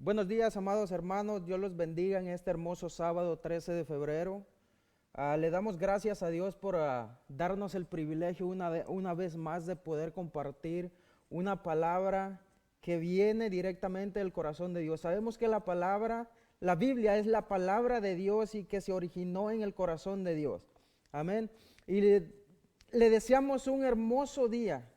Buenos días, amados hermanos. Dios los bendiga en este hermoso sábado 13 de febrero. Le damos gracias a Dios por darnos el privilegio una vez más de poder compartir una palabra que viene directamente del corazón de Dios. Sabemos que la Biblia es la palabra de Dios y que se originó en el corazón de Dios. Amén. Y le deseamos un hermoso día,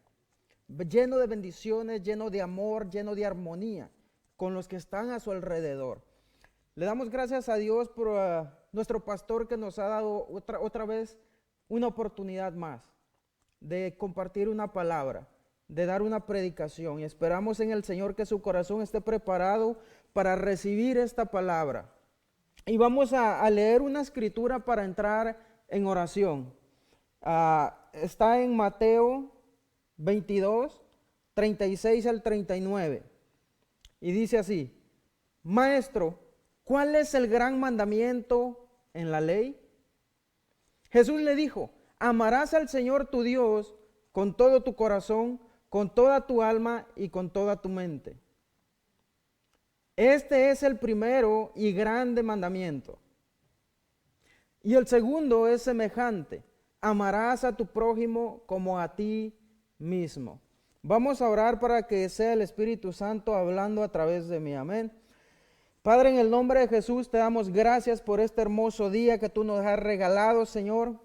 lleno de bendiciones, lleno de amor, lleno de armonía con los que están a su alrededor. Le damos gracias a Dios por nuestro pastor que nos ha dado otra vez una oportunidad más de compartir una palabra, de dar una predicación, y esperamos en el Señor que su corazón esté preparado para recibir esta palabra. Y vamos a leer una escritura para entrar en oración. Está en Mateo 22, 36 al 39. Y dice así: Maestro, ¿cuál es el gran mandamiento en la ley? Jesús le dijo: amarás al Señor tu Dios con todo tu corazón, con toda tu alma y con toda tu mente. Este es el primero y grande mandamiento. Y el segundo es semejante: amarás a tu prójimo como a ti mismo. Vamos a orar para que sea el Espíritu Santo hablando a través de mí. Amén. Padre, en el nombre de Jesús te damos gracias por este hermoso día que tú nos has regalado, Señor.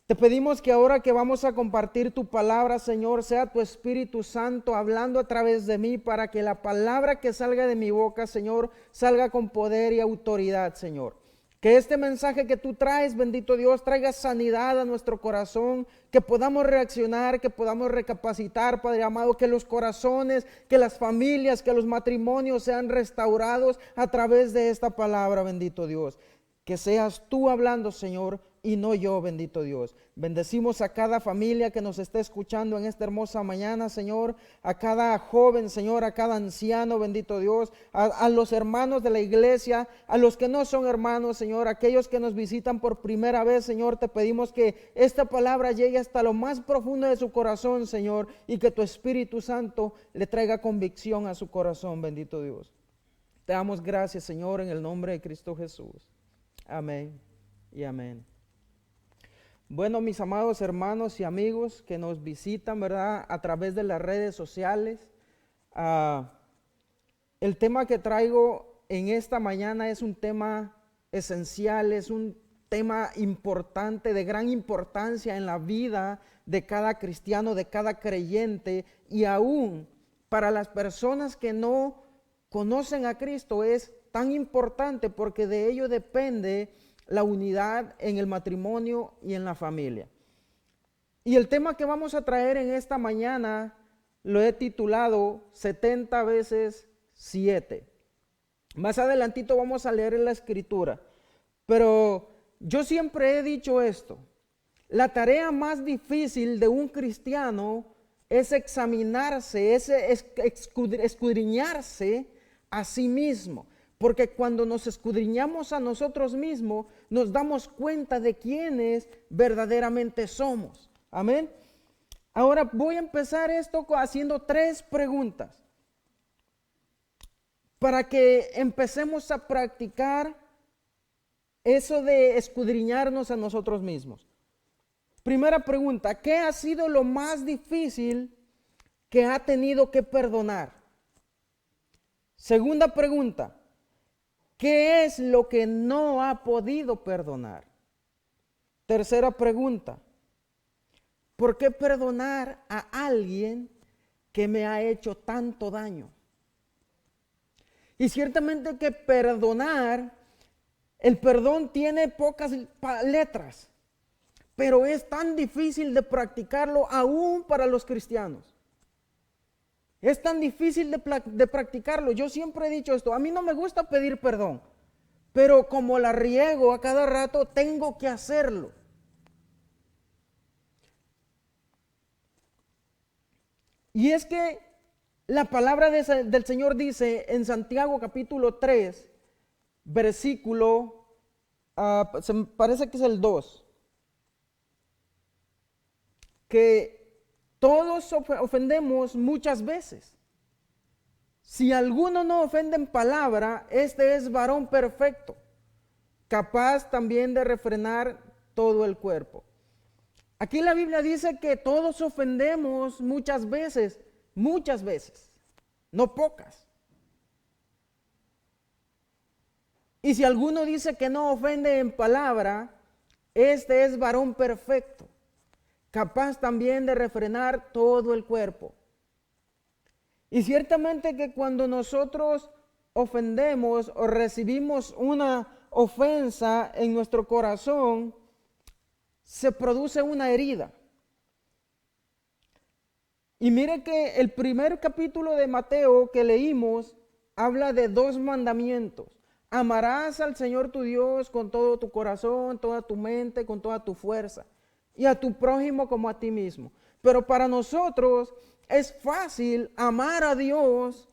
Te pedimos que ahora que vamos a compartir tu palabra, Señor, sea tu Espíritu Santo hablando a través de mí para que la palabra que salga de mi boca, Señor, salga con poder y autoridad, Señor. Que este mensaje que tú traes, bendito Dios, traiga sanidad a nuestro corazón, que podamos reaccionar, que podamos recapacitar, Padre amado, que los corazones, que las familias, que los matrimonios sean restaurados a través de esta palabra, bendito Dios. Que seas tú hablando, Señor, y no yo, bendito Dios. Bendecimos a cada familia que nos esté escuchando en esta hermosa mañana, Señor, a cada joven, Señor, a cada anciano, bendito Dios, a los hermanos de la iglesia, a los que no son hermanos, Señor, aquellos que nos visitan por primera vez, Señor, te pedimos que esta palabra llegue hasta lo más profundo de su corazón, Señor, y que tu Espíritu Santo le traiga convicción a su corazón, bendito Dios. Te damos gracias, Señor, en el nombre de Cristo Jesús. Amén y amén. Bueno, mis amados hermanos y amigos que nos visitan, ¿verdad?, a través de las redes sociales, el tema que traigo en esta mañana es un tema esencial, es un tema importante, de gran importancia en la vida de cada cristiano, de cada creyente, y aún para las personas que no conocen a Cristo es tan importante porque de ello depende la unidad en el matrimonio y en la familia. Y el tema que vamos a traer en esta mañana lo he titulado 70 veces 7. Más adelantito vamos a leer en la escritura, pero yo siempre he dicho esto: la tarea más difícil de un cristiano es examinarse, es escudriñarse a sí mismo. Porque cuando nos escudriñamos a nosotros mismos, nos damos cuenta de quiénes verdaderamente somos. Amén. Ahora voy a empezar esto haciendo 3 preguntas para que empecemos a practicar eso de escudriñarnos a nosotros mismos. Primera pregunta: ¿qué ha sido lo más difícil que ha tenido que perdonar? Segunda pregunta: ¿qué es lo que no ha podido perdonar? Tercera pregunta: ¿por qué perdonar a alguien que me ha hecho tanto daño? Y ciertamente que perdonar, el perdón tiene pocas letras, pero es tan difícil de practicarlo aún para los cristianos. Es tan difícil de practicarlo. Yo siempre he dicho esto: a mí no me gusta pedir perdón, pero como la riego a cada rato, tengo que hacerlo. Y es que la palabra del Señor dice en Santiago capítulo 3, versículo, me parece que es el 2, que todos ofendemos muchas veces. Si alguno no ofende en palabra, este es varón perfecto, capaz también de refrenar todo el cuerpo. Aquí la Biblia dice que todos ofendemos muchas veces, no pocas. Y si alguno dice que no ofende en palabra, este es varón perfecto, capaz también de refrenar todo el cuerpo. Y ciertamente que cuando nosotros ofendemos o recibimos una ofensa en nuestro corazón, se produce una herida. Y mire que el primer capítulo de Mateo que leímos habla de dos mandamientos. Amarás al Señor tu Dios con todo tu corazón, toda tu mente, con toda tu fuerza, y a tu prójimo como a ti mismo. Pero para nosotros es fácil amar a Dios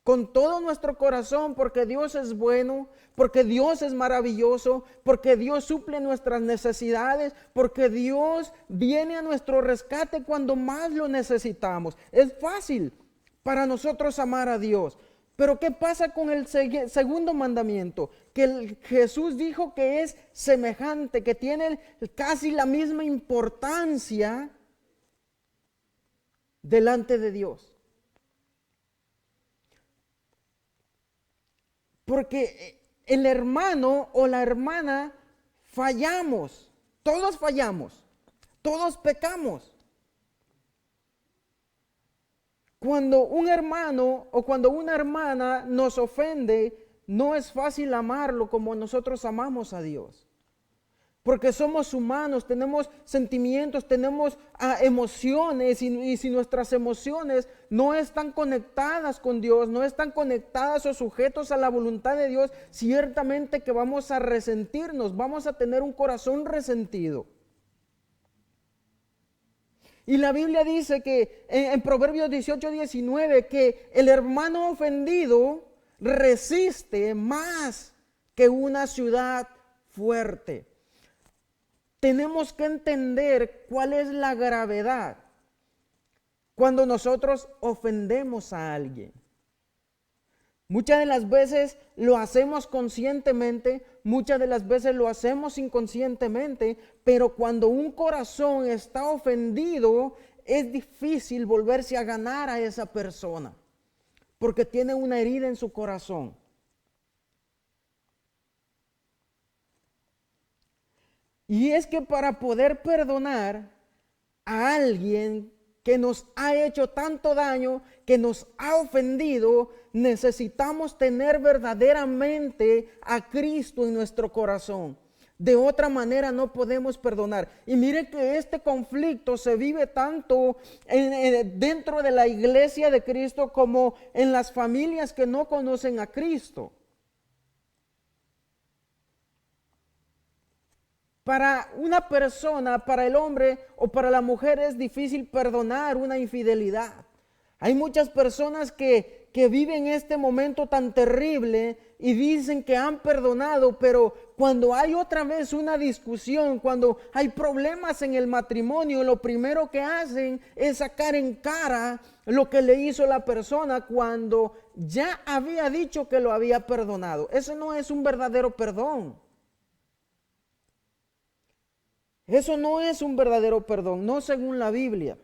con todo nuestro corazón porque Dios es bueno, porque Dios es maravilloso, porque Dios suple nuestras necesidades, porque Dios viene a nuestro rescate cuando más lo necesitamos. Es fácil para nosotros amar a Dios. Pero ¿qué pasa con el segundo mandamiento? Que Jesús dijo que es semejante, que tiene casi la misma importancia delante de Dios. Porque el hermano o la hermana fallamos, todos pecamos. Cuando un hermano o cuando una hermana nos ofende, no es fácil amarlo como nosotros amamos a Dios. Porque somos humanos, tenemos sentimientos, tenemos emociones y si nuestras emociones no están conectadas con Dios, no están conectadas o sujetos a la voluntad de Dios, ciertamente que vamos a resentirnos, vamos a tener un corazón resentido. Y la Biblia dice que en Proverbios 18:19 que el hermano ofendido resiste más que una ciudad fuerte. Tenemos que entender cuál es la gravedad cuando nosotros ofendemos a alguien. Muchas de las veces lo hacemos conscientemente, muchas de las veces lo hacemos inconscientemente, pero cuando un corazón está ofendido, es difícil volverse a ganar a esa persona, porque tiene una herida en su corazón. Y es que para poder perdonar a alguien que nos ha hecho tanto daño, que nos ha ofendido, necesitamos tener verdaderamente a Cristo en nuestro corazón. De otra manera no podemos perdonar. Y mire que este conflicto se vive tanto dentro de la iglesia de Cristo como en las familias que no conocen a Cristo. Para una persona, para el hombre o para la mujer es difícil perdonar una infidelidad. Hay muchas personas que viven este momento tan terrible y dicen que han perdonado, pero cuando hay otra vez una discusión, cuando hay problemas en el matrimonio, lo primero que hacen es sacar en cara lo que le hizo la persona cuando ya había dicho que lo había perdonado. Eso no es un verdadero perdón. Eso no es un verdadero perdón, no según la Biblia.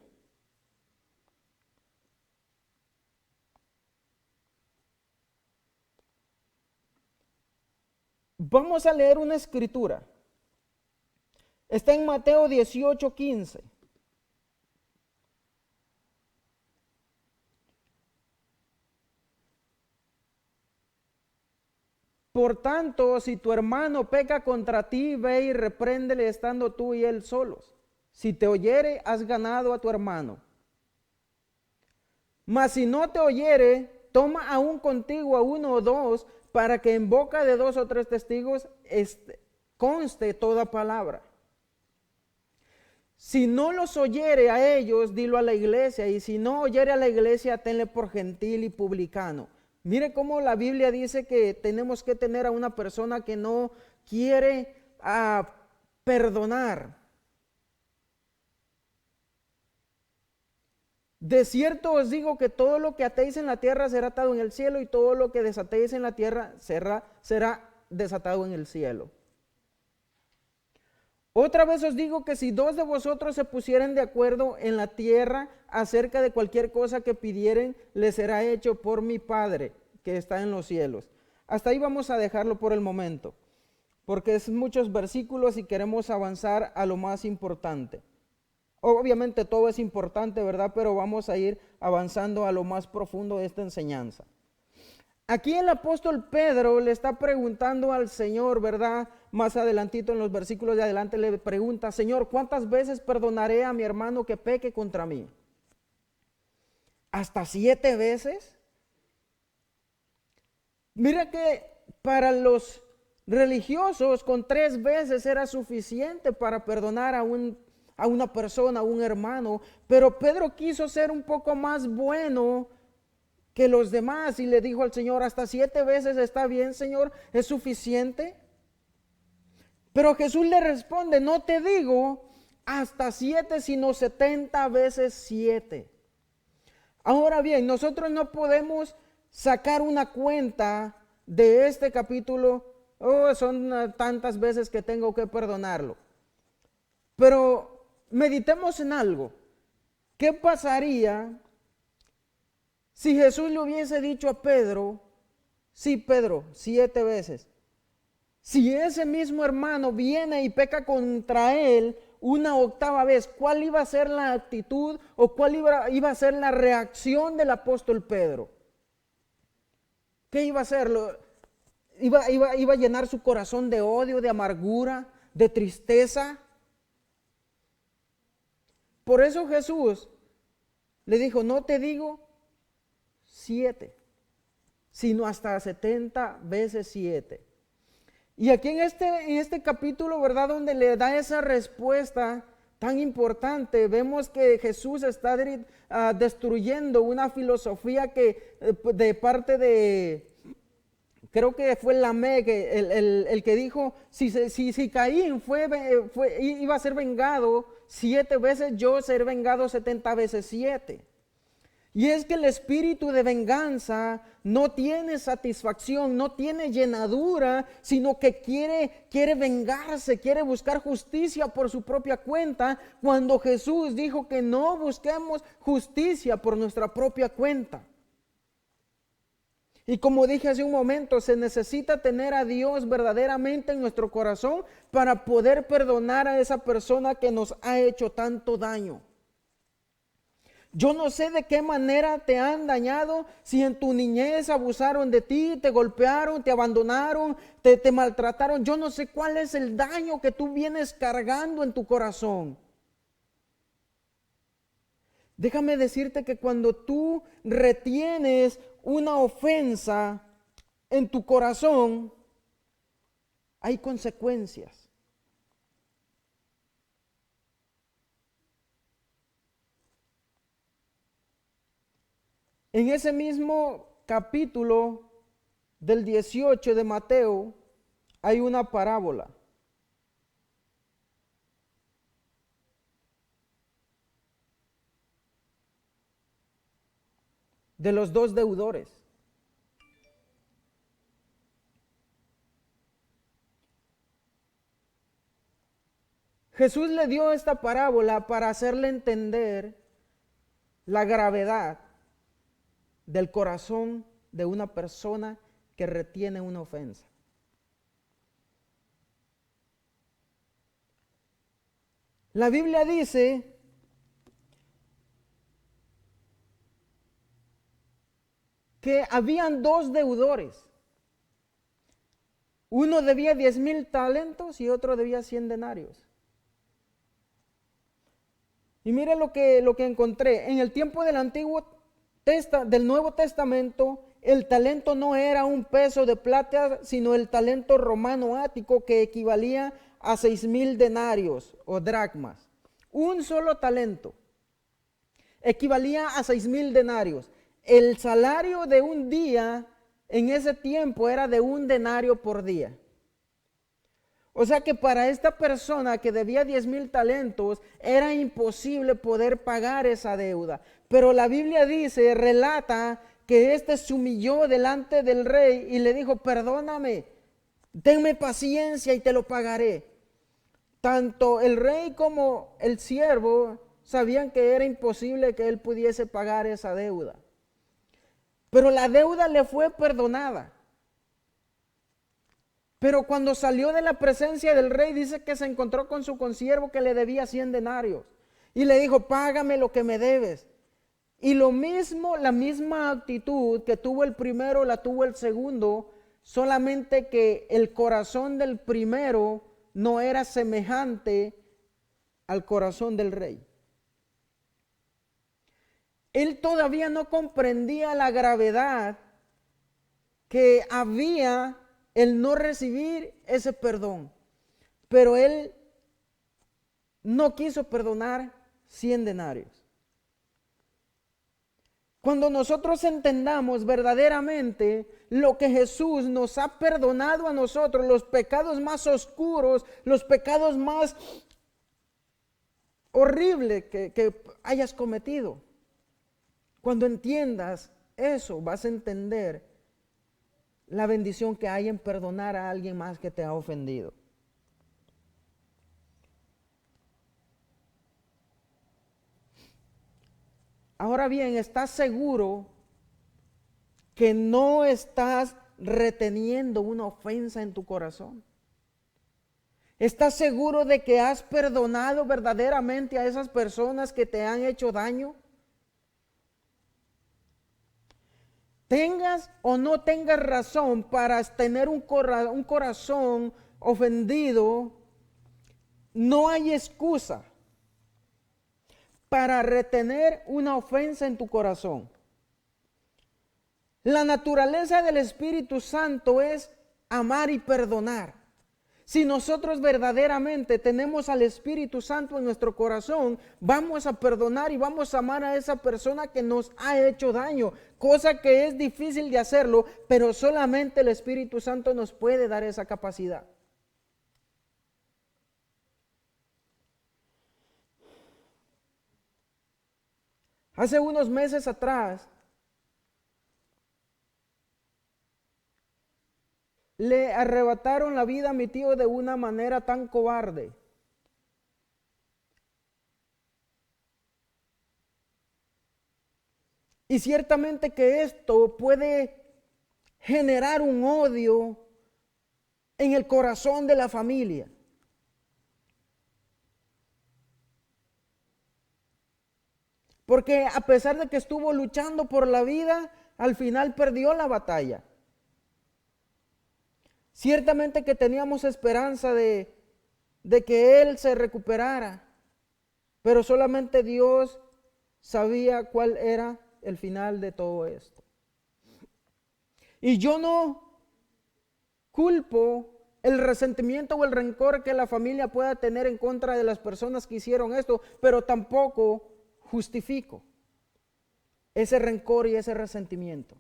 Vamos a leer una escritura. Está en Mateo 18:15. Por tanto, si tu hermano peca contra ti, ve y repréndele estando tú y él solos. Si te oyere, has ganado a tu hermano. Mas si no te oyere, toma aún contigo a uno o dos, para que en boca de dos o tres testigos conste toda palabra. Si no los oyere a ellos, dilo a la iglesia, y si no oyere a la iglesia, tenle por gentil y publicano. Mire cómo la Biblia dice que tenemos que tener a una persona que no quiere perdonar. De cierto os digo que todo lo que atéis en la tierra será atado en el cielo, y todo lo que desatéis en la tierra será desatado en el cielo. Otra vez os digo que si dos de vosotros se pusieren de acuerdo en la tierra acerca de cualquier cosa que pidieren, les será hecho por mi Padre que está en los cielos. Hasta ahí vamos a dejarlo por el momento, porque es muchos versículos y queremos avanzar a lo más importante. Obviamente todo es importante, ¿verdad? Pero vamos a ir avanzando a lo más profundo de esta enseñanza. Aquí el apóstol Pedro le está preguntando al Señor, ¿verdad? Más adelantito en los versículos de adelante le pregunta: Señor, ¿cuántas veces perdonaré a mi hermano que peque contra mí? ¿Hasta 7 veces? Mira que para los religiosos con 3 veces era suficiente para perdonar a una persona, a un hermano, pero Pedro quiso ser un poco más bueno que los demás y le dijo al Señor: hasta 7 veces está bien, Señor, es suficiente. Pero Jesús le responde: no te digo hasta 7, sino 70 veces 7. Ahora bien, nosotros no podemos sacar una cuenta de este capítulo: oh, son tantas veces que tengo que perdonarlo. Pero meditemos en algo. ¿Qué pasaría si Jesús le hubiese dicho a Pedro: sí, Pedro, 7 veces? Si ese mismo hermano viene y peca contra él una 8ª vez, ¿cuál iba a ser la actitud o cuál iba a ser la reacción del apóstol Pedro? ¿Qué iba a hacer? ¿Iba a llenar su corazón de odio, de amargura, de tristeza? Por eso Jesús le dijo: no te digo 7, sino hasta 70 veces 7. Y aquí en este capítulo, ¿verdad?, donde le da esa respuesta tan importante, vemos que Jesús está destruyendo una filosofía que de parte de, creo que fue Lamec, el que dijo: si Caín iba a ser vengado 7 veces, yo seré vengado 70 veces 7. Y es que el espíritu de venganza no tiene satisfacción, no tiene llenadura, sino que quiere vengarse, quiere buscar justicia por su propia cuenta, cuando Jesús dijo que no busquemos justicia por nuestra propia cuenta. Y como dije hace un momento, se necesita tener a Dios verdaderamente en nuestro corazón para poder perdonar a esa persona que nos ha hecho tanto daño. Yo no sé de qué manera te han dañado, si en tu niñez abusaron de ti, te golpearon, te abandonaron, te maltrataron. Yo no sé cuál es el daño que tú vienes cargando en tu corazón. Déjame decirte que cuando tú retienes una ofensa en tu corazón, hay consecuencias. En ese mismo capítulo del 18 de Mateo hay una parábola. De los 2 deudores. Jesús le dio esta parábola para hacerle entender la gravedad del corazón de una persona que retiene una ofensa. La Biblia dice que habían 2 deudores. Uno debía 10,000 talentos y otro debía 100 denarios. Y mire lo que encontré. En el tiempo del del Nuevo Testamento, el talento no era un peso de plata, sino el talento romano ático, que equivalía a 6,000 denarios o dracmas. Un solo talento equivalía a 6,000 denarios. El salario de un día en ese tiempo era de 1 denario por día. O sea que para esta persona que debía 10,000 talentos era imposible poder pagar esa deuda. Pero la Biblia dice, relata que éste se humilló delante del rey y le dijo, perdóname, tenme paciencia y te lo pagaré. Tanto el rey como el siervo sabían que era imposible que él pudiese pagar esa deuda. Pero la deuda le fue perdonada. Pero cuando salió de la presencia del rey, dice que se encontró con su consiervo que le debía 100 denarios. Y le dijo, págame lo que me debes. Y lo mismo, la misma actitud que tuvo el primero, la tuvo el segundo, solamente que el corazón del primero no era semejante al corazón del rey. Él todavía no comprendía la gravedad que había el no recibir ese perdón. Pero él no quiso perdonar 100 denarios. Cuando nosotros entendamos verdaderamente lo que Jesús nos ha perdonado a nosotros, los pecados más oscuros, los pecados más horribles que hayas cometido, cuando entiendas eso, vas a entender la bendición que hay en perdonar a alguien más que te ha ofendido. Ahora bien, ¿estás seguro que no estás reteniendo una ofensa en tu corazón? ¿Estás seguro de que has perdonado verdaderamente a esas personas que te han hecho daño? Tengas o no tengas razón para tener un corazón ofendido, no hay excusa para retener una ofensa en tu corazón. La naturaleza del Espíritu Santo es amar y perdonar. Si nosotros verdaderamente tenemos al Espíritu Santo en nuestro corazón, vamos a perdonar y vamos a amar a esa persona que nos ha hecho daño, cosa que es difícil de hacerlo, pero solamente el Espíritu Santo nos puede dar esa capacidad. Hace unos meses atrás, le arrebataron la vida a mi tío de una manera tan cobarde. Y ciertamente que esto puede generar un odio en el corazón de la familia. Porque a pesar de que estuvo luchando por la vida, al final perdió la batalla. Ciertamente que teníamos esperanza de que él se recuperara, pero solamente Dios sabía cuál era el final de todo esto. Y yo no culpo el resentimiento o el rencor que la familia pueda tener en contra de las personas que hicieron esto, pero tampoco justifico ese rencor y ese resentimiento.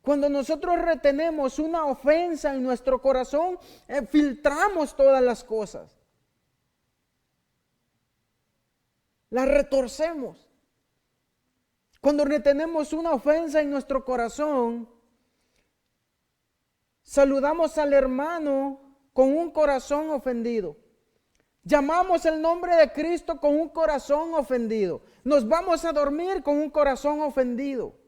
Cuando nosotros retenemos una ofensa en nuestro corazón, filtramos todas las cosas. Las retorcemos. Cuando retenemos una ofensa en nuestro corazón, saludamos al hermano con un corazón ofendido. Llamamos el nombre de Cristo con un corazón ofendido. Nos vamos a dormir con un corazón ofendido.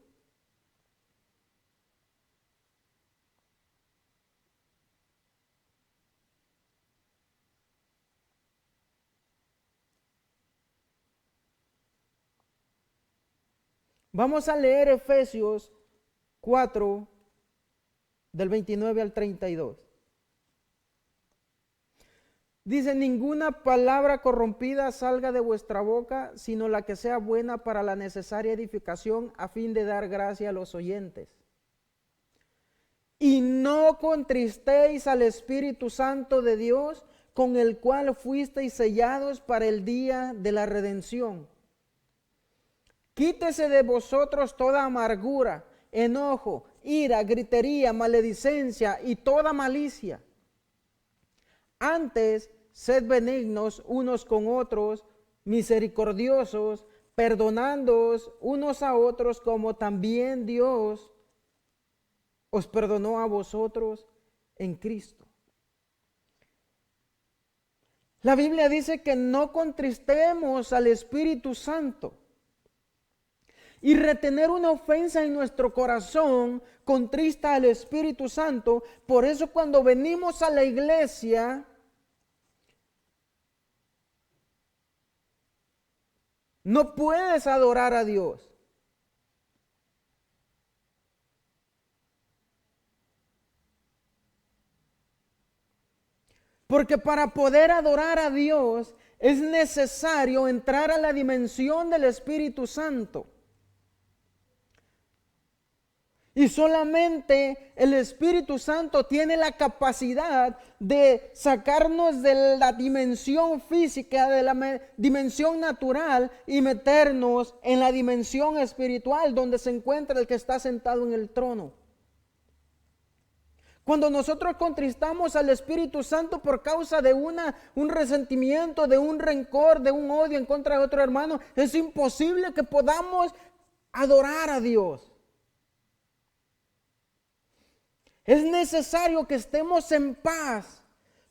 Vamos a leer Efesios 4, del 29 al 32. Dice, ninguna palabra corrompida salga de vuestra boca, sino la que sea buena para la necesaria edificación, a fin de dar gracia a los oyentes. Y no contristéis al Espíritu Santo de Dios, con el cual fuisteis sellados para el día de la redención. Quítese de vosotros toda amargura, enojo, ira, gritería, maledicencia y toda malicia. Antes, sed benignos unos con otros, misericordiosos, perdonándoos unos a otros como también Dios os perdonó a vosotros en Cristo. La Biblia dice que no contristemos al Espíritu Santo. Y retener una ofensa en nuestro corazón contrista al Espíritu Santo. Por eso cuando venimos a la iglesia, no puedes adorar a Dios. Porque para poder adorar a Dios es necesario entrar a la dimensión del Espíritu Santo. Y solamente el Espíritu Santo tiene la capacidad de sacarnos de la dimensión física, de la dimensión natural y meternos en la dimensión espiritual donde se encuentra el que está sentado en el trono. Cuando nosotros contristamos al Espíritu Santo por causa de un resentimiento, de un rencor, de un odio en contra de otro hermano, es imposible que podamos adorar a Dios. Es necesario que estemos en paz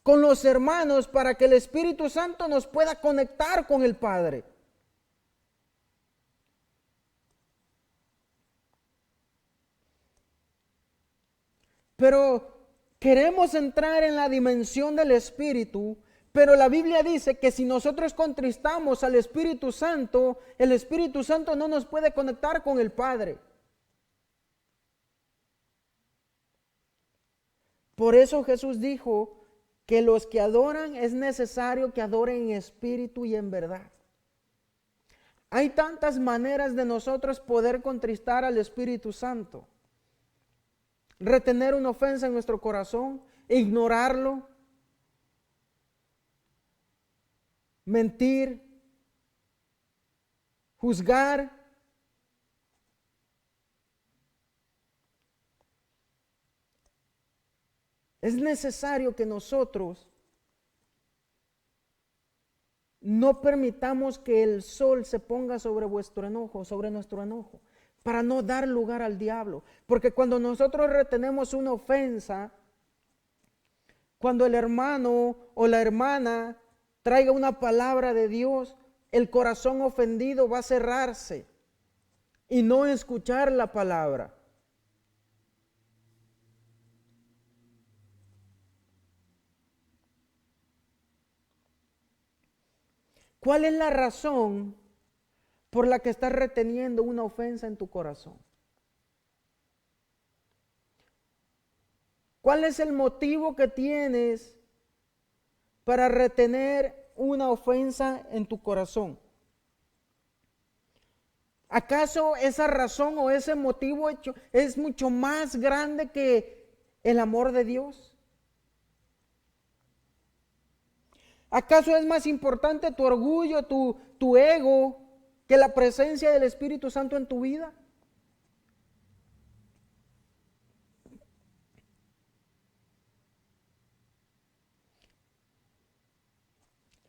con los hermanos para que el Espíritu Santo nos pueda conectar con el Padre. Pero queremos entrar en la dimensión del Espíritu, pero la Biblia dice que si nosotros contristamos al Espíritu Santo, el Espíritu Santo no nos puede conectar con el Padre. Por eso Jesús dijo que los que adoran es necesario que adoren en espíritu y en verdad. Hay tantas maneras de nosotros poder contristar al Espíritu Santo. Retener una ofensa en nuestro corazón, ignorarlo, mentir, juzgar. Es necesario que nosotros no permitamos que el sol se ponga sobre vuestro enojo, sobre nuestro enojo, para no dar lugar al diablo. Porque cuando nosotros retenemos una ofensa, cuando el hermano o la hermana traiga una palabra de Dios, el corazón ofendido va a cerrarse y no escuchar la palabra. ¿Cuál es la razón por la que estás reteniendo una ofensa en tu corazón? ¿Cuál es el motivo que tienes para retener una ofensa en tu corazón? ¿Acaso esa razón o ese motivo es mucho más grande que el amor de Dios? ¿Acaso es más importante tu orgullo, tu ego, que la presencia del Espíritu Santo en tu vida?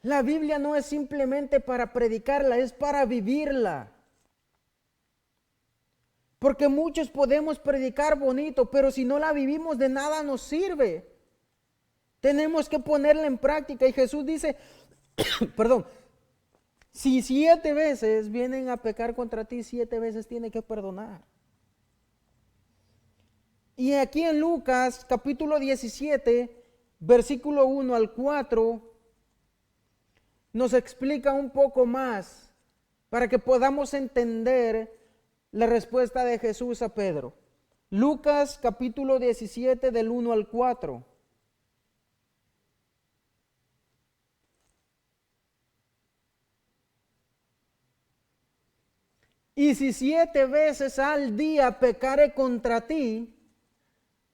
La Biblia no es simplemente para predicarla, es para vivirla. Porque muchos podemos predicar bonito, pero si no la vivimos de nada nos sirve. Tenemos que ponerla en práctica. Y Jesús dice, perdón, si 7 veces vienen a pecar contra ti, 7 veces tiene que perdonar. Y aquí en Lucas capítulo 17, versículo 1 al 4, nos explica un poco más para que podamos entender la respuesta de Jesús a Pedro. Lucas capítulo 17 del 1 al 4. Y si 7 veces al día pecare contra ti,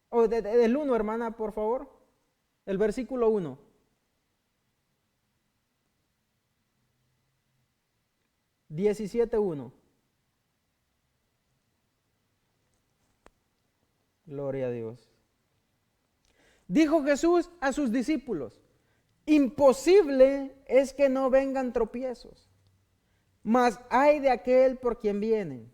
o del 1, hermana, por favor, el versículo 1. 17:1. Gloria a Dios. Dijo Jesús a sus discípulos, imposible es que no vengan tropiezos, mas ay de aquel por quien vienen.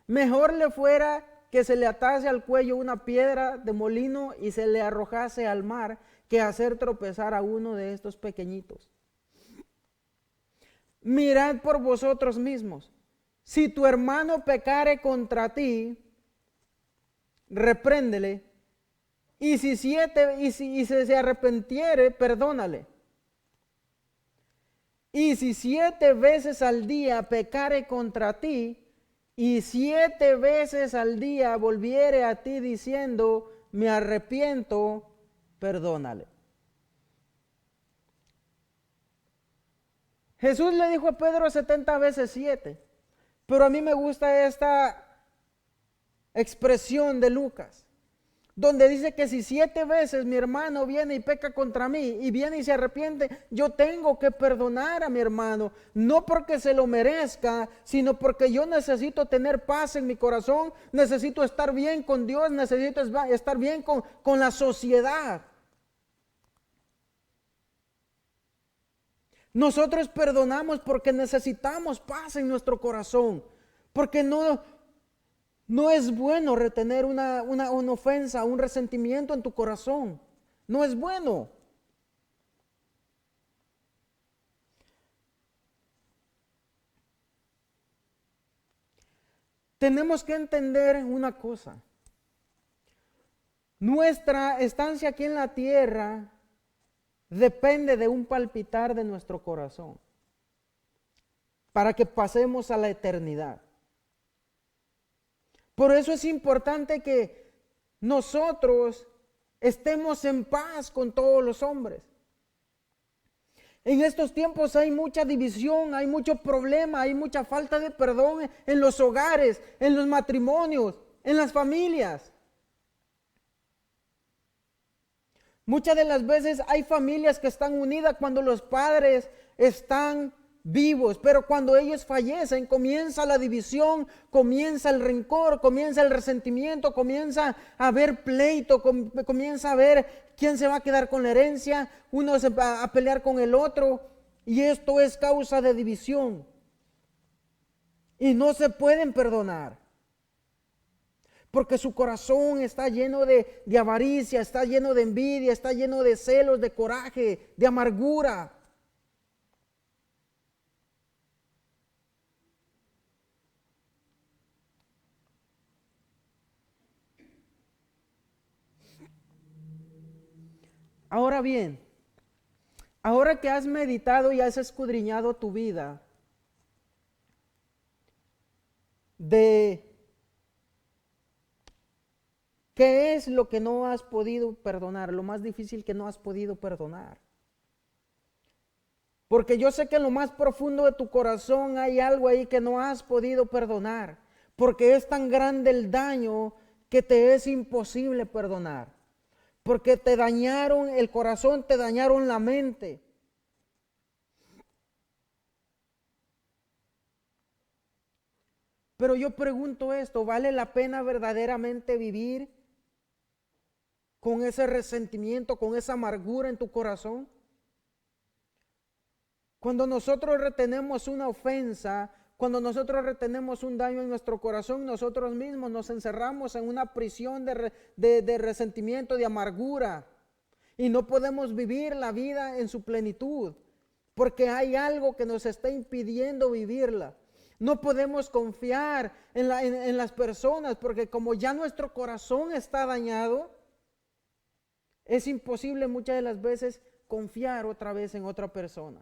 Mejor le fuera que se le atase al cuello una piedra de molino y se le arrojase al mar, que hacer tropezar a uno de estos pequeñitos. Mirad por vosotros mismos, si tu hermano pecare contra ti, repréndele, y si se arrepintiere, perdónale. Y si 7 veces al día pecare contra ti, y 7 veces al día volviere a ti diciendo, me arrepiento, perdónale. Jesús le dijo a Pedro 70 veces 7, pero a mí me gusta esta expresión de Lucas, donde dice que si 7 veces mi hermano viene y peca contra mí y viene y se arrepiente, yo tengo que perdonar a mi hermano, no porque se lo merezca, sino porque yo necesito tener paz en mi corazón, necesito estar bien con Dios, necesito estar bien con la sociedad. Nosotros perdonamos porque necesitamos paz en nuestro corazón, porque no es bueno retener una ofensa, un resentimiento en tu corazón. No es bueno. Tenemos que entender una cosa. Nuestra estancia aquí en la tierra depende de un palpitar de nuestro corazón para que pasemos a la eternidad. Por eso es importante que nosotros estemos en paz con todos los hombres. En estos tiempos hay mucha división, hay mucho problema, hay mucha falta de perdón en los hogares, en los matrimonios, en las familias. Muchas de las veces hay familias que están unidas cuando los padres están vivos, pero cuando ellos fallecen comienza la división, comienza el rencor, comienza el resentimiento, comienza a haber pleito, comienza a haber quién se va a quedar con la herencia, uno se va a pelear con el otro, y esto es causa de división y no se pueden perdonar porque su corazón está lleno de avaricia, está lleno de envidia, está lleno de celos, de coraje, de amargura. Ahora bien, ahora que has meditado y has escudriñado tu vida de qué es lo que no has podido perdonar, lo más difícil que no has podido perdonar. Porque yo sé que en lo más profundo de tu corazón hay algo ahí que no has podido perdonar, porque es tan grande el daño que te es imposible perdonar. Porque te dañaron el corazón, te dañaron la mente. Pero yo pregunto esto, ¿vale la pena verdaderamente vivir con ese resentimiento, con esa amargura en tu corazón? Cuando nosotros retenemos una ofensa, cuando nosotros retenemos un daño en nuestro corazón, nosotros mismos nos encerramos en una prisión de resentimiento, de amargura, y no podemos vivir la vida en su plenitud, porque hay algo que nos está impidiendo vivirla. No podemos confiar en las personas, porque como ya nuestro corazón está dañado, es imposible muchas de las veces confiar otra vez en otra persona.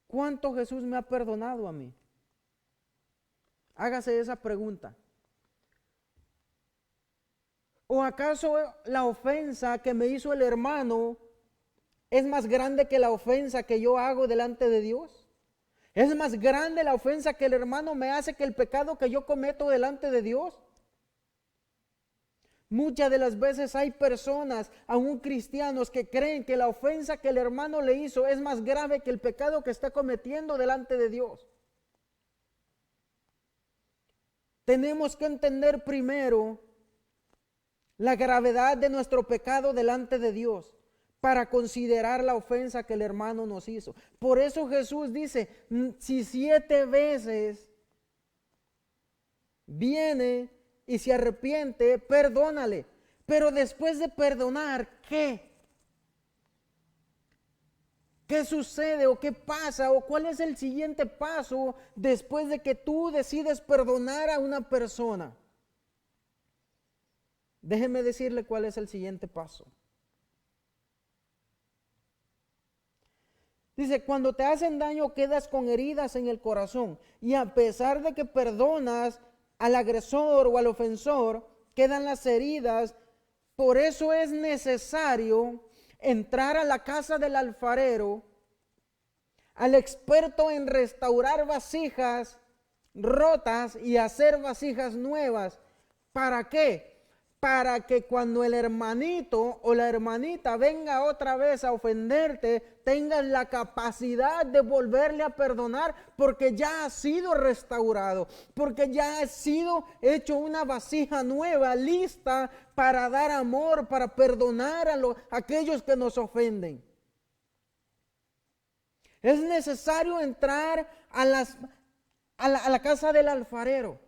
¿Cuánto Jesús me ha perdonado a mí? Hágase esa pregunta. ¿O acaso la ofensa que me hizo el hermano es más grande que la ofensa que yo hago delante de Dios? ¿Es más grande la ofensa que el hermano me hace que el pecado que yo cometo delante de Dios? Muchas de las veces hay personas, aún cristianos, que creen que la ofensa que el hermano le hizo es más grave que el pecado que está cometiendo delante de Dios. Tenemos que entender primero la gravedad de nuestro pecado delante de Dios para considerar la ofensa que el hermano nos hizo. Por eso Jesús dice, si 7 veces viene y se arrepiente, perdónale. Pero después de perdonar, ¿qué? ¿Qué sucede o qué pasa o cuál es el siguiente paso después de que tú decides perdonar a una persona? Déjeme decirle cuál es el siguiente paso. Dice, cuando te hacen daño quedas con heridas en el corazón y a pesar de que perdonas al agresor o al ofensor, quedan las heridas. Por eso es necesario entrar a la casa del alfarero, al experto en restaurar vasijas rotas y hacer vasijas nuevas. ¿Para qué? Para que cuando el hermanito o la hermanita venga otra vez a ofenderte, tengas la capacidad de volverle a perdonar porque ya ha sido restaurado, porque ya ha sido hecho una vasija nueva, lista para dar amor, para perdonar a aquellos que nos ofenden. Es necesario entrar a la casa del alfarero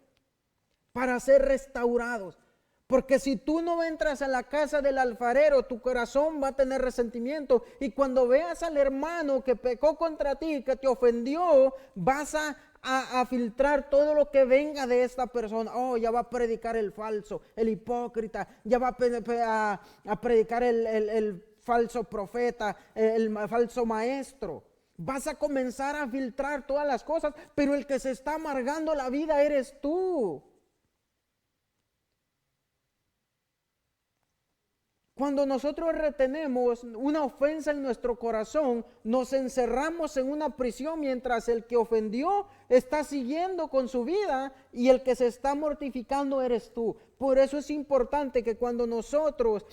para ser restaurados. Porque si tú no entras a la casa del alfarero, tu corazón va a tener resentimiento. Y cuando veas al hermano que pecó contra ti, que te ofendió, vas a filtrar todo lo que venga de esta persona. Oh, ya va a predicar el falso, el hipócrita. Ya va a predicar el falso profeta, el falso maestro. Vas a comenzar a filtrar todas las cosas, pero el que se está amargando la vida eres tú. Cuando nosotros retenemos una ofensa en nuestro corazón, nos encerramos en una prisión mientras el que ofendió está siguiendo con su vida y el que se está mortificando eres tú. Por eso es importante que cuando nosotros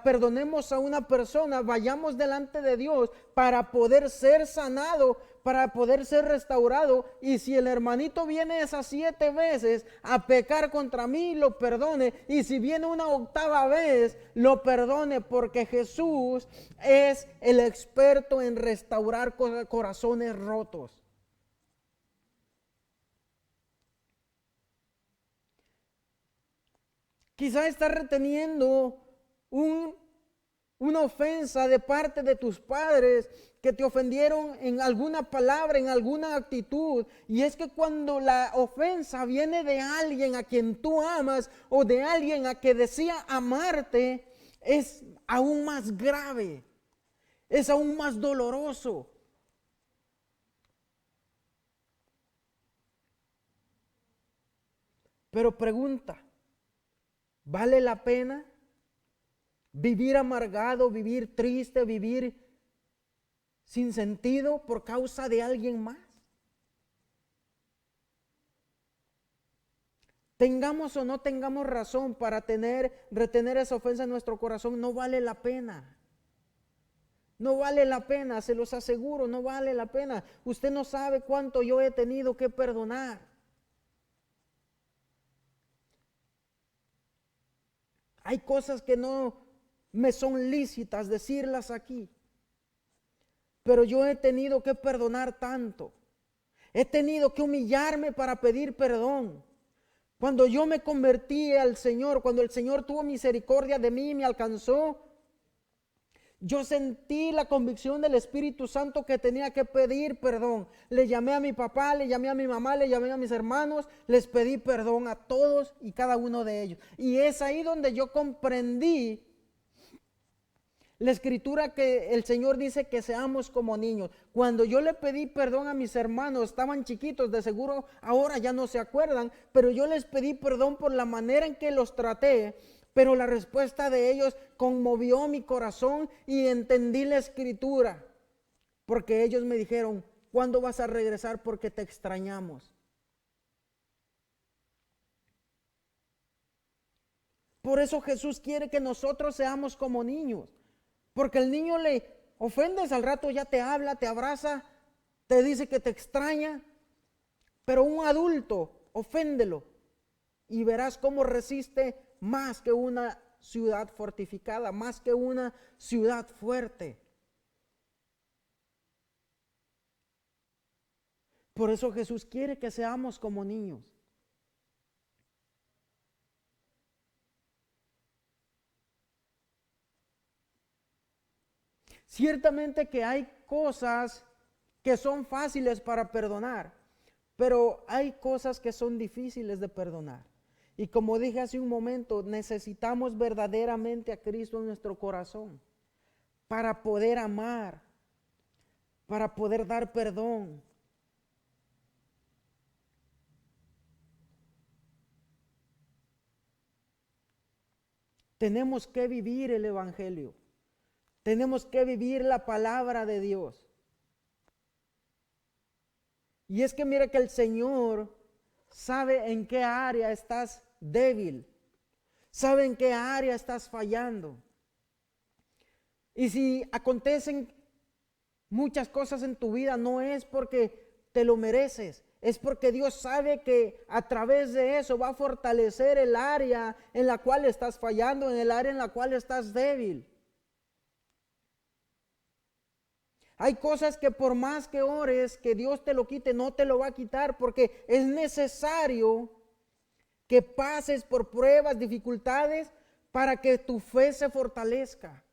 perdonemos a una persona, vayamos delante de Dios para poder ser sanado, para poder ser restaurado. Y si el hermanito viene esas 7 veces a pecar contra mí, lo perdone. Y si viene una 8ª vez, lo perdone, porque Jesús es el experto en restaurar corazones rotos. Quizá estás reteniendo una ofensa de parte de tus padres que te ofendieron en alguna palabra, en alguna actitud. Y es que cuando la ofensa viene de alguien a quien tú amas o de alguien a que decía amarte, es aún más grave, es aún más doloroso. Pero pregunta, ¿vale la pena vivir amargado, vivir triste, vivir sin sentido por causa de alguien más? Tengamos o no tengamos razón para retener esa ofensa en nuestro corazón, no vale la pena. No vale la pena, se los aseguro, no vale la pena. Usted no sabe cuánto yo he tenido que perdonar. Hay cosas que no me son lícitas decirlas aquí. Pero yo he tenido que perdonar tanto. He tenido que humillarme para pedir perdón. Cuando yo me convertí al Señor, cuando el Señor tuvo misericordia de mí y me alcanzó, yo sentí la convicción del Espíritu Santo que tenía que pedir perdón. Le llamé a mi papá, le llamé a mi mamá, le llamé a mis hermanos, les pedí perdón a todos y cada uno de ellos. Y es ahí donde yo comprendí la escritura que el Señor dice que seamos como niños. Cuando yo le pedí perdón a mis hermanos, estaban chiquitos, de seguro ahora ya no se acuerdan, pero yo les pedí perdón por la manera en que los traté. Pero la respuesta de ellos conmovió mi corazón y entendí la escritura. Porque ellos me dijeron, ¿cuándo vas a regresar? Porque te extrañamos. Por eso Jesús quiere que nosotros seamos como niños. Porque el niño le ofendes, al rato ya te habla, te abraza, te dice que te extraña. Pero un adulto, oféndelo y verás cómo resiste más que una ciudad fortificada, más que una ciudad fuerte. Por eso Jesús quiere que seamos como niños. Ciertamente que hay cosas que son fáciles para perdonar, pero hay cosas que son difíciles de perdonar. Y como dije hace un momento, necesitamos verdaderamente a Cristo en nuestro corazón para poder amar, para poder dar perdón. Tenemos que vivir el Evangelio. Tenemos que vivir la palabra de Dios. Y es que mira que el Señor sabe en qué área estás débil, sabe en qué área estás fallando. Y si acontecen muchas cosas en tu vida, no es porque te lo mereces, es porque Dios sabe que a través de eso va a fortalecer el área en la cual estás fallando, en el área en la cual estás débil. Hay cosas que por más que ores, que Dios te lo quite, no te lo va a quitar, porque es necesario que pases por pruebas, dificultades, para que tu fe se fortalezca,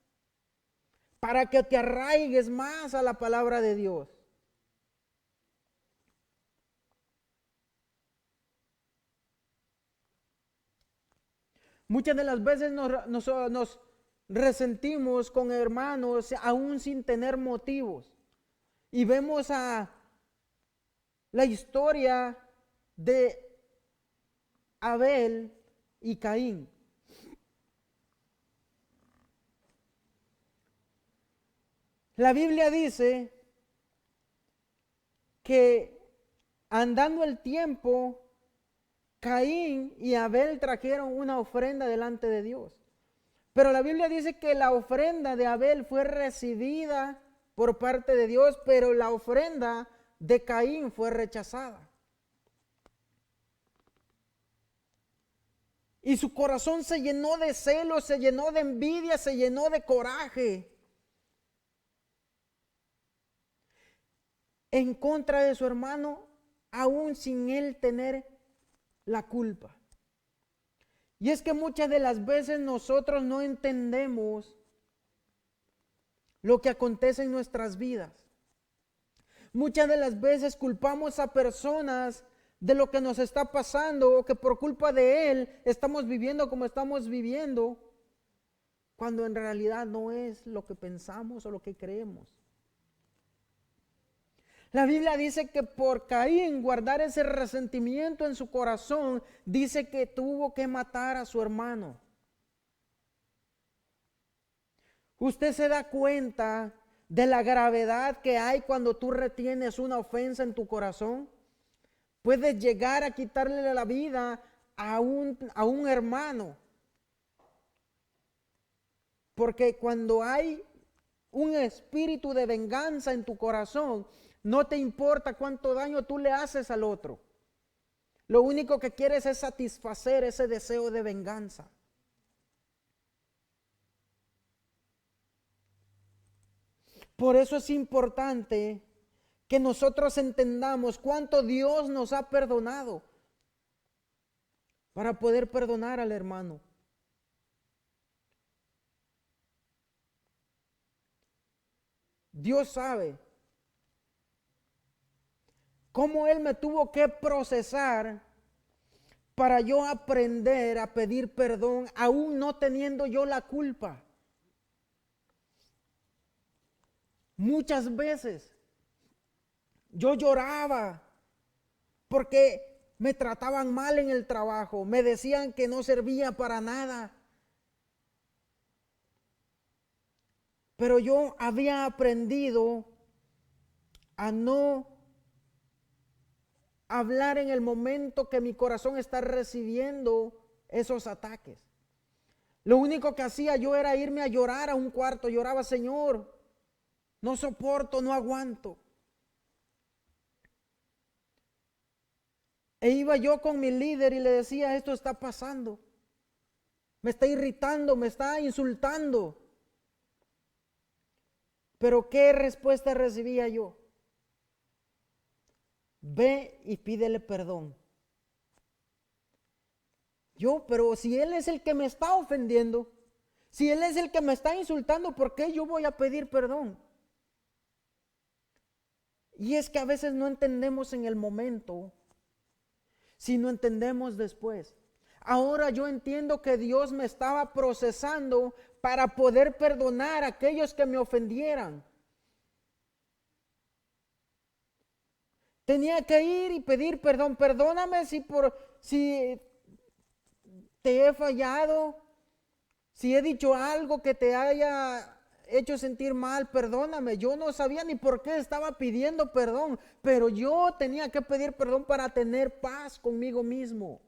para que te arraigues más a la palabra de Dios. Muchas de las veces nos resentimos con hermanos aún sin tener motivos. Y vemos a la historia de Abel y Caín. La Biblia dice que andando el tiempo, Caín y Abel trajeron una ofrenda delante de Dios. Pero la Biblia dice que la ofrenda de Abel fue recibida por parte de Dios, pero la ofrenda de Caín fue rechazada. Y su corazón se llenó de celos, se llenó de envidia, se llenó de coraje en contra de su hermano, aún sin él tener la culpa. Y es que muchas de las veces nosotros no entendemos lo que acontece en nuestras vidas. Muchas de las veces culpamos a personas de lo que nos está pasando o que por culpa de él estamos viviendo como estamos viviendo, cuando en realidad no es lo que pensamos o lo que creemos. La Biblia dice que por Caín guardar ese resentimiento en su corazón, dice que tuvo que matar a su hermano. Usted se da cuenta de la gravedad que hay cuando tú retienes una ofensa en tu corazón. Puedes llegar a quitarle la vida a un hermano. Porque cuando hay un espíritu de venganza en tu corazón, no te importa cuánto daño tú le haces al otro. Lo único que quieres es satisfacer ese deseo de venganza. Por eso es importante que nosotros entendamos cuánto Dios nos ha perdonado para poder perdonar al hermano. Dios sabe cómo Él me tuvo que procesar para yo aprender a pedir perdón, aún no teniendo yo la culpa. Muchas veces yo lloraba porque me trataban mal en el trabajo, me decían que no servía para nada. Pero yo había aprendido a no hablar en el momento que mi corazón está recibiendo esos ataques. Lo único que hacía yo era irme a llorar a un cuarto. Lloraba, Señor, no soporto, no aguanto. E iba yo con mi líder y le decía, esto está pasando. Me está irritando, me está insultando. Pero ¿qué respuesta recibía yo? Ve y pídele perdón. Pero si él es el que me está ofendiendo, si él es el que me está insultando, ¿por qué yo voy a pedir perdón? Y es que a veces no entendemos en el momento, sino entendemos después. Ahora yo entiendo que Dios me estaba procesando para poder perdonar a aquellos que me ofendieran. Tenía que ir y pedir perdón. Perdóname si te he fallado, si he dicho algo que te haya hecho sentir mal, perdóname. Yo no sabía ni por qué estaba pidiendo perdón, pero yo tenía que pedir perdón para tener paz conmigo mismo.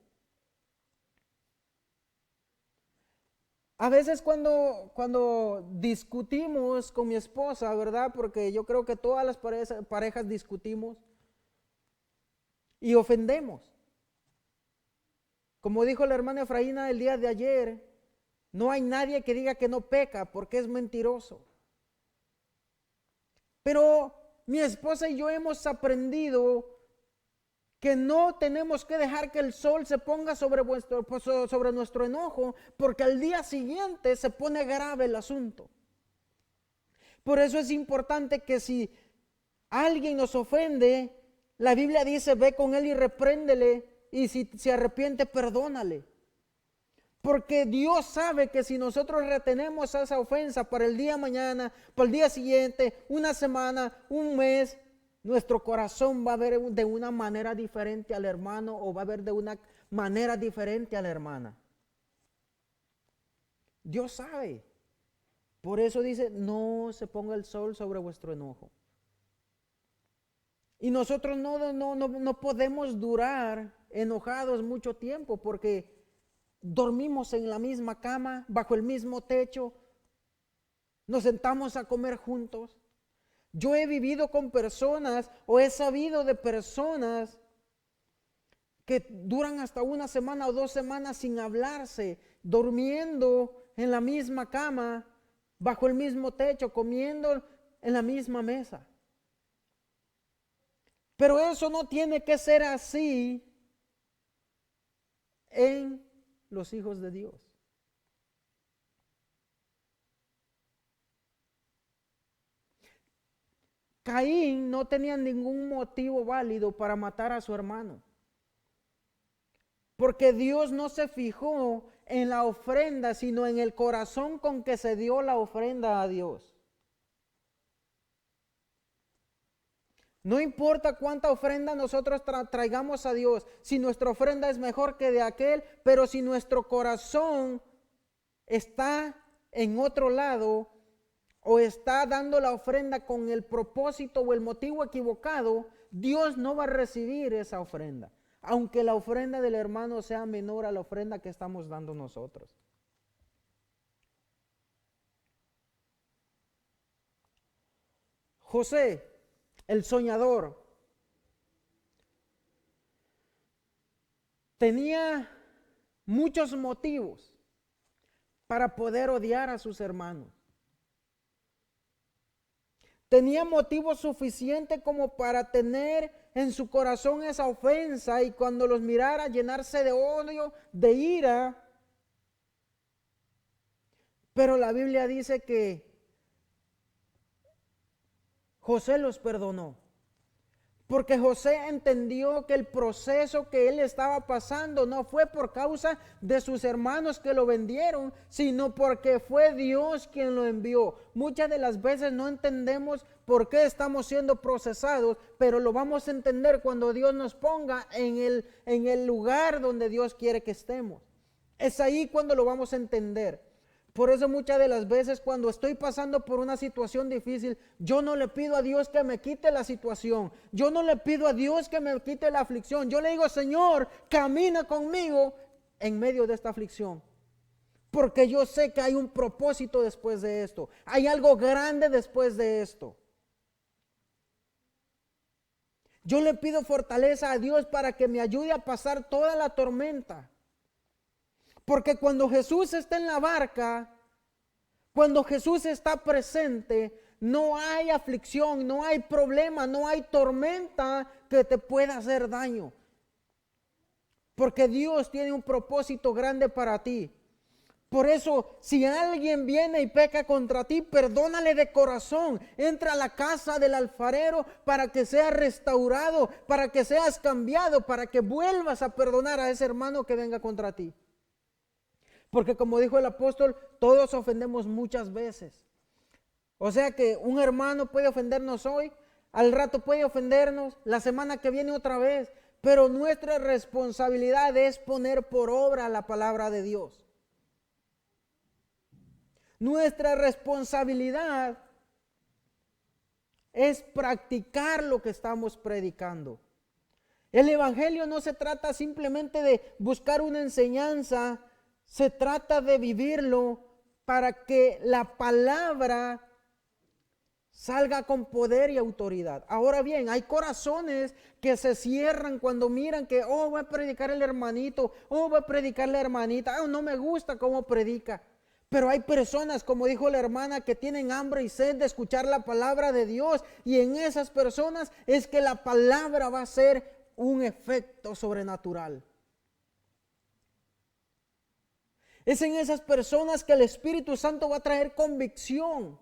A veces cuando discutimos con mi esposa, ¿verdad? Porque yo creo que todas las parejas discutimos y ofendemos. Como dijo la hermana Efraína el día de ayer, no hay nadie que diga que no peca porque es mentiroso. Pero mi esposa y yo hemos aprendido que no tenemos que dejar que el sol se ponga sobre nuestro enojo, porque al día siguiente se pone grave el asunto. Por eso es importante que si alguien nos ofende, la Biblia dice, ve con él y repréndele, y si se arrepiente, perdónale. Porque Dios sabe que si nosotros retenemos esa ofensa para el día de mañana, para el día siguiente, una semana, un mes, nuestro corazón va a ver de una manera diferente al hermano o va a ver de una manera diferente a la hermana. Dios sabe. Por eso dice, no se ponga el sol sobre vuestro enojo. Y nosotros no podemos durar enojados mucho tiempo porque dormimos en la misma cama, bajo el mismo techo, nos sentamos a comer juntos. Yo he vivido con personas o he sabido de personas que duran hasta una semana o 2 semanas sin hablarse, durmiendo en la misma cama, bajo el mismo techo, comiendo en la misma mesa. Pero eso no tiene que ser así en los hijos de Dios. Caín no tenía ningún motivo válido para matar a su hermano, porque Dios no se fijó en la ofrenda, sino en el corazón con que se dio la ofrenda a Dios. No importa cuánta ofrenda nosotros traigamos a Dios, si nuestra ofrenda es mejor que de aquel, pero si nuestro corazón está en otro lado o está dando la ofrenda con el propósito o el motivo equivocado, Dios no va a recibir esa ofrenda, aunque la ofrenda del hermano sea menor a la ofrenda que estamos dando nosotros. José, el soñador, tenía muchos motivos para poder odiar a sus hermanos. Tenía motivo suficiente como para tener en su corazón esa ofensa y cuando los mirara llenarse de odio, de ira. Pero la Biblia dice que José los perdonó. Porque José entendió que el proceso que él estaba pasando no fue por causa de sus hermanos que lo vendieron, sino porque fue Dios quien lo envió. Muchas de las veces no entendemos por qué estamos siendo procesados, pero lo vamos a entender cuando Dios nos ponga en el lugar donde Dios quiere que estemos. Es ahí cuando lo vamos a entender. Por eso muchas de las veces cuando estoy pasando por una situación difícil, yo no le pido a Dios que me quite la situación. Yo no le pido a Dios que me quite la aflicción. Yo le digo, Señor, camina conmigo en medio de esta aflicción. porque yo sé que hay un propósito después de esto. Hay algo grande después de esto. Yo le pido fortaleza a Dios para que me ayude a pasar toda la tormenta. Porque cuando Jesús está en la barca, cuando Jesús está presente, no hay aflicción, no hay problema, no hay tormenta que te pueda hacer daño. Porque Dios tiene un propósito grande para ti. Por eso, si alguien viene y peca contra ti, perdónale de corazón. Entra a la casa del alfarero para que seas restaurado, para que seas cambiado, para que vuelvas a perdonar a ese hermano que venga contra ti. Porque como dijo el apóstol, todos ofendemos muchas veces. O sea que un hermano puede ofendernos hoy, al rato puede ofendernos, la semana que viene otra vez. Pero nuestra responsabilidad es poner por obra la palabra de Dios. Nuestra responsabilidad es practicar lo que estamos predicando. El evangelio no se trata simplemente de buscar una enseñanza, se trata de vivirlo para que la palabra salga con poder y autoridad. Ahora bien, hay corazones que se cierran cuando miran que, va a predicar el hermanito, va a predicar la hermanita, no me gusta cómo predica. Pero hay personas, como dijo la hermana, que tienen hambre y sed de escuchar la palabra de Dios. Y en esas personas es que la palabra va a ser un efecto sobrenatural. Es en esas personas que el Espíritu Santo va a traer convicción.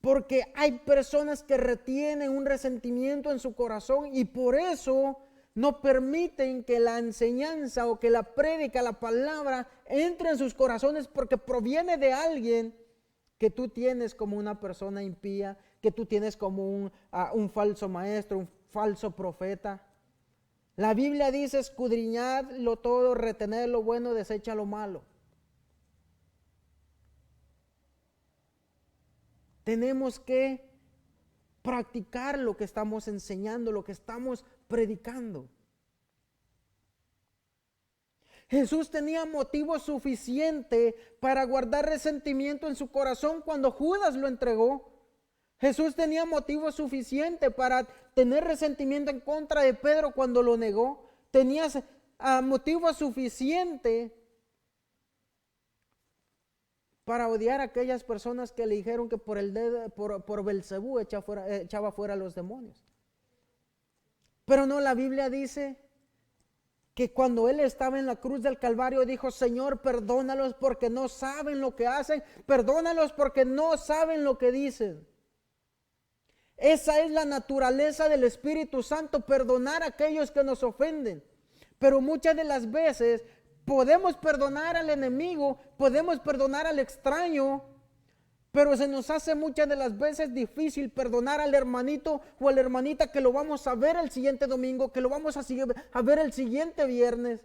Porque hay personas que retienen un resentimiento en su corazón y por eso no permiten que la enseñanza o que la prédica, la palabra, entre en sus corazones porque proviene de alguien que tú tienes como una persona impía, que tú tienes como un falso maestro, un falso profeta. La Biblia dice: escudriñadlo todo, retened lo bueno, desecha lo malo. Tenemos que practicar lo que estamos enseñando, lo que estamos predicando. Jesús tenía motivo suficiente para guardar resentimiento en su corazón cuando Judas lo entregó. Jesús tenía motivo suficiente para tener resentimiento en contra de Pedro cuando lo negó. Tenía motivo suficiente para odiar a aquellas personas que le dijeron que por Belcebú echaba fuera a los demonios. Pero no, la Biblia dice que cuando él estaba en la cruz del Calvario dijo: Señor, perdónalos porque no saben lo que hacen, perdónalos porque no saben lo que dicen. Esa es la naturaleza del Espíritu Santo, perdonar a aquellos que nos ofenden. Pero muchas de las veces podemos perdonar al enemigo, podemos perdonar al extraño, pero se nos hace muchas de las veces difícil perdonar al hermanito o a la hermanita que lo vamos a ver el siguiente domingo, que lo vamos a ver el siguiente viernes.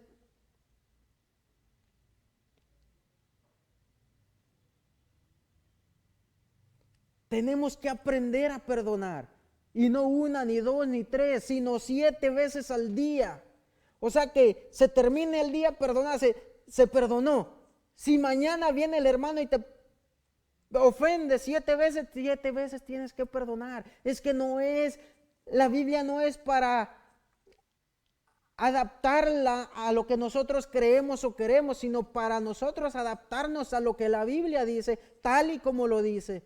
Tenemos que aprender a perdonar. Y no una, ni dos, ni tres, sino 7 veces al día. O sea que se termine el día, se perdonó. Si mañana viene el hermano y te ofende 7 veces, 7 veces tienes que perdonar. Es que la Biblia no es para adaptarla a lo que nosotros creemos o queremos, sino para nosotros adaptarnos a lo que la Biblia dice, tal y como lo dice.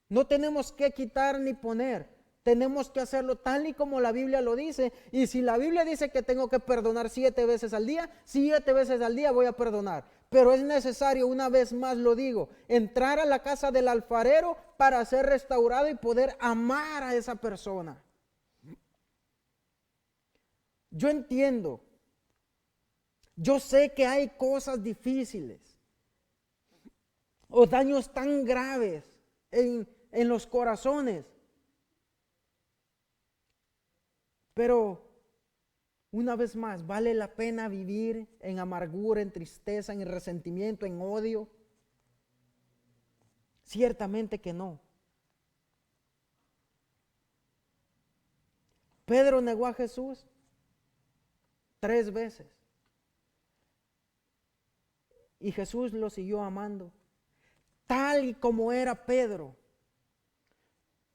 No tenemos que quitar ni poner, tenemos que hacerlo tal y como la Biblia lo dice. Y si la Biblia dice que tengo que perdonar 7 veces al día, 7 veces al día voy a perdonar. Pero es necesario, una vez más lo digo, entrar a la casa del alfarero para ser restaurado y poder amar a esa persona. Yo entiendo, yo sé que hay cosas difíciles o daños tan graves en los corazones, pero una vez más, ¿vale la pena vivir en amargura, en tristeza, en resentimiento, en odio? Ciertamente que no. Pedro negó a Jesús 3 veces. Y Jesús lo siguió amando, tal y como era Pedro.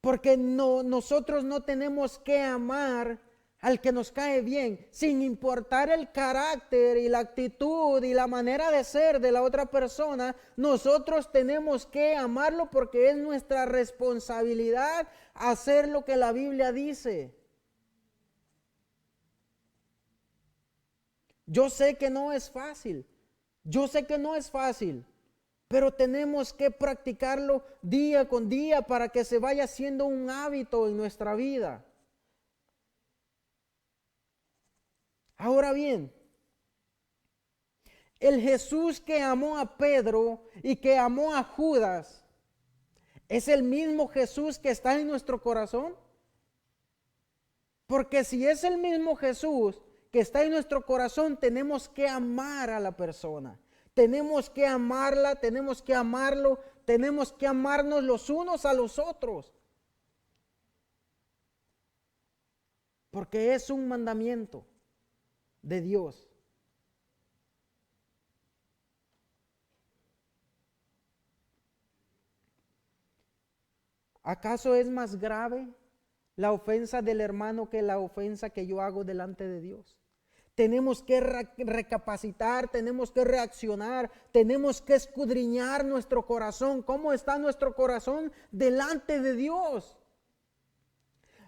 Porque nosotros no tenemos que amar al que nos cae bien, sin importar el carácter y la actitud y la manera de ser de la otra persona. Nosotros tenemos que amarlo porque es nuestra responsabilidad hacer lo que la Biblia dice. Yo sé que no es fácil, pero tenemos que practicarlo día con día para que se vaya haciendo un hábito en nuestra vida. Ahora bien, el Jesús que amó a Pedro y que amó a Judas, ¿es el mismo Jesús que está en nuestro corazón? Porque si es el mismo Jesús que está en nuestro corazón, tenemos que amar a la persona. Tenemos que amarla, tenemos que amarlo, tenemos que amarnos los unos a los otros. Porque es un mandamiento de Dios. ¿Acaso es más grave la ofensa del hermano que la ofensa que yo hago delante de Dios? Tenemos que recapacitar, tenemos que reaccionar, tenemos que escudriñar nuestro corazón. ¿Cómo está nuestro corazón delante de Dios?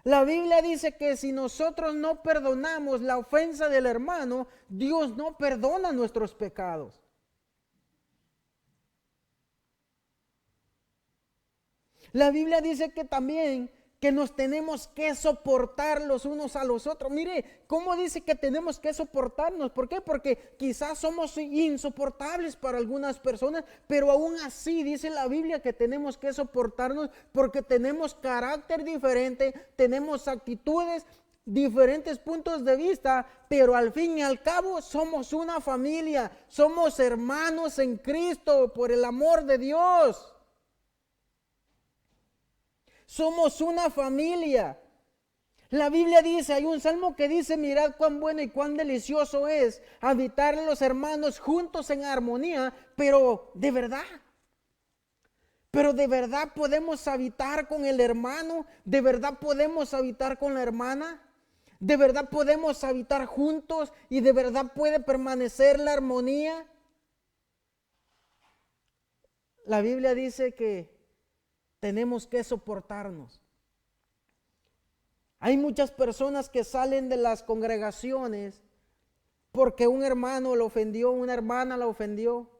La Biblia dice que si nosotros no perdonamos la ofensa del hermano, Dios no perdona nuestros pecados. La Biblia dice que también que nos tenemos que soportar los unos a los otros. Mire, ¿cómo dice que tenemos que soportarnos? ¿Por qué? Porque quizás somos insoportables para algunas personas, pero aún así dice la Biblia que tenemos que soportarnos porque tenemos carácter diferente, tenemos actitudes, diferentes puntos de vista, pero al fin y al cabo somos una familia, somos hermanos en Cristo por el amor de Dios. Somos una familia. La Biblia dice, hay un salmo que dice, mirad cuán bueno y cuán delicioso es habitar los hermanos juntos en armonía, pero de verdad podemos habitar con el hermano, de verdad podemos habitar con la hermana, de verdad podemos habitar juntos y de verdad puede permanecer la armonía. La Biblia dice que tenemos que soportarnos. Hay muchas personas que salen de las congregaciones porque un hermano lo ofendió, una hermana la ofendió.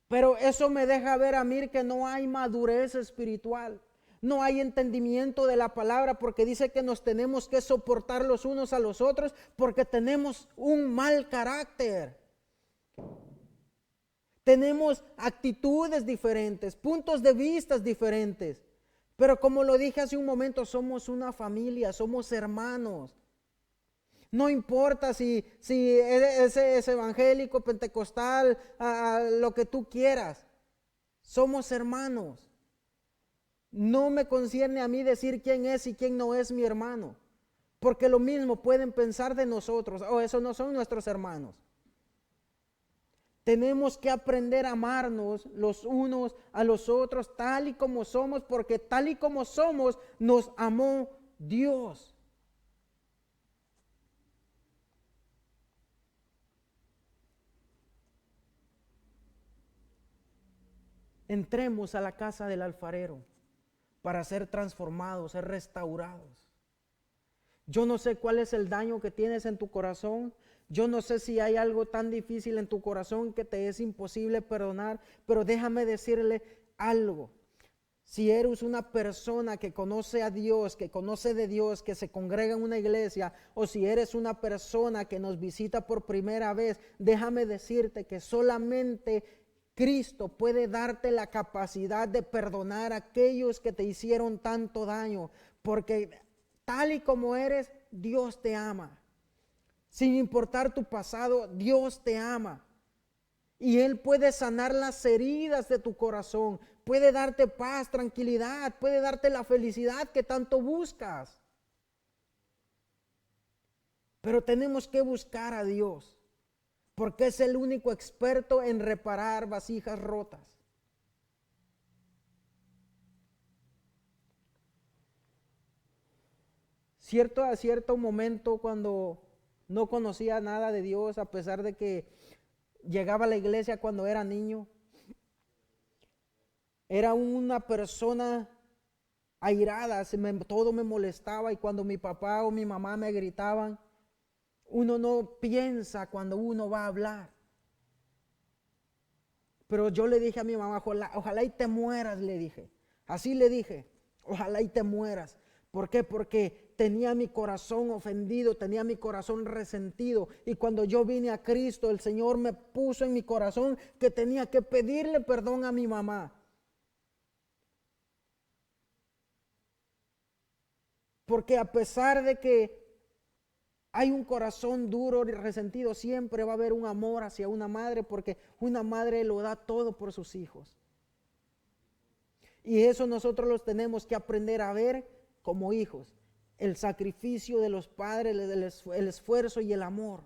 Pero eso me deja ver a mí que no hay madurez espiritual, no hay entendimiento de la palabra, porque dice que nos tenemos que soportar los unos a los otros porque tenemos un mal carácter. Tenemos actitudes diferentes, puntos de vista diferentes. Pero como lo dije hace un momento, somos una familia, somos hermanos. No importa si es evangélico, pentecostal, lo que tú quieras. Somos hermanos. No me concierne a mí decir quién es y quién no es mi hermano. Porque lo mismo pueden pensar de nosotros. Oh, esos no son nuestros hermanos. Tenemos que aprender a amarnos los unos a los otros tal y como somos, porque tal y como somos nos amó Dios. Entremos a la casa del alfarero para ser transformados, ser restaurados. Yo no sé cuál es el daño que tienes en tu corazón. Yo no sé si hay algo tan difícil en tu corazón que te es imposible perdonar, pero déjame decirle algo. Si eres una persona que conoce a Dios, que conoce de Dios, que se congrega en una iglesia, o si eres una persona que nos visita por primera vez, déjame decirte que solamente Cristo puede darte la capacidad de perdonar a aquellos que te hicieron tanto daño, porque tal y como eres, Dios te ama. Sin importar tu pasado, Dios te ama. Y Él puede sanar las heridas de tu corazón, puede darte paz, tranquilidad, puede darte la felicidad que tanto buscas. Pero tenemos que buscar a Dios. porque es el único experto en reparar vasijas rotas. A cierto momento, cuando no conocía nada de Dios, a pesar de que llegaba a la iglesia cuando era niño, era una persona airada, todo me molestaba, y cuando mi papá o mi mamá me gritaban, uno no piensa cuando uno va a hablar. Pero yo le dije a mi mamá, ojalá y te mueras, le dije. Así le dije, ojalá y te mueras. ¿Por qué? Porque tenía mi corazón ofendido, tenía mi corazón resentido. Y cuando yo vine a Cristo, el Señor me puso en mi corazón que tenía que pedirle perdón a mi mamá. Porque a pesar de que hay un corazón duro y resentido, siempre va a haber un amor hacia una madre, porque una madre lo da todo por sus hijos. Y eso nosotros los tenemos que aprender a ver como hijos. El sacrificio de los padres, el esfuerzo y el amor.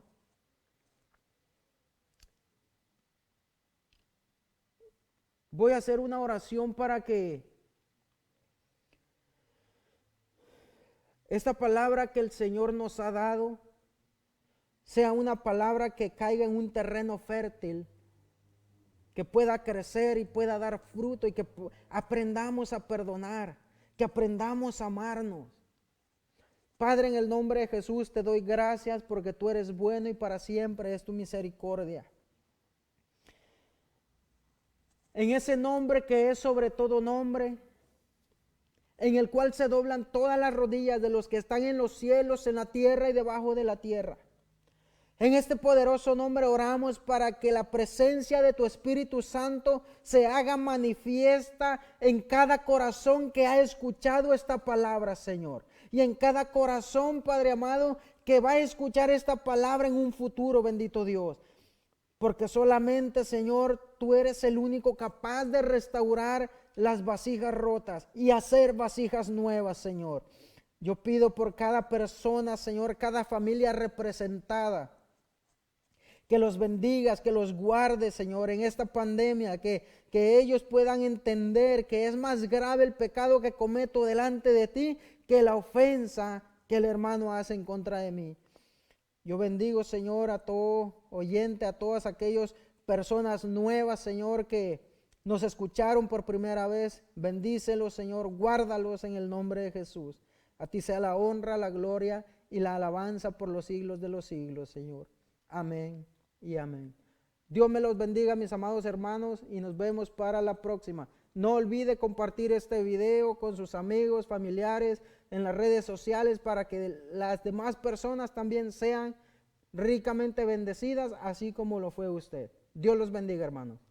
Voy a hacer una oración para que esta palabra que el Señor nos ha dado sea una palabra que caiga en un terreno fértil, que pueda crecer y pueda dar fruto, y que aprendamos a perdonar, que aprendamos a amarnos. Padre, en el nombre de Jesús te doy gracias porque tú eres bueno y para siempre es tu misericordia. En ese nombre que es sobre todo nombre, en el cual se doblan todas las rodillas de los que están en los cielos, en la tierra y debajo de la tierra. En este poderoso nombre oramos para que la presencia de tu Espíritu Santo se haga manifiesta en cada corazón que ha escuchado esta palabra, Señor. Y en cada corazón, Padre amado, que va a escuchar esta palabra en un futuro, bendito Dios. Porque solamente, Señor, tú eres el único capaz de restaurar las vasijas rotas y hacer vasijas nuevas, Señor. Yo pido por cada persona, Señor, cada familia representada, que los bendigas, que los guardes, Señor, en esta pandemia, que ellos puedan entender que es más grave el pecado que cometo delante de ti que la ofensa que el hermano hace en contra de mí. Yo bendigo, Señor, a todo oyente, a todas aquellas personas nuevas, Señor, que nos escucharon por primera vez. Bendícelos, Señor, guárdalos en el nombre de Jesús. A ti sea la honra, la gloria y la alabanza por los siglos de los siglos, Señor. Amén y amén. Dios me los bendiga, mis amados hermanos, y nos vemos para la próxima. No olvide compartir este video con sus amigos, familiares, en las redes sociales, para que las demás personas también sean ricamente bendecidas, así como lo fue usted. Dios los bendiga, hermanos.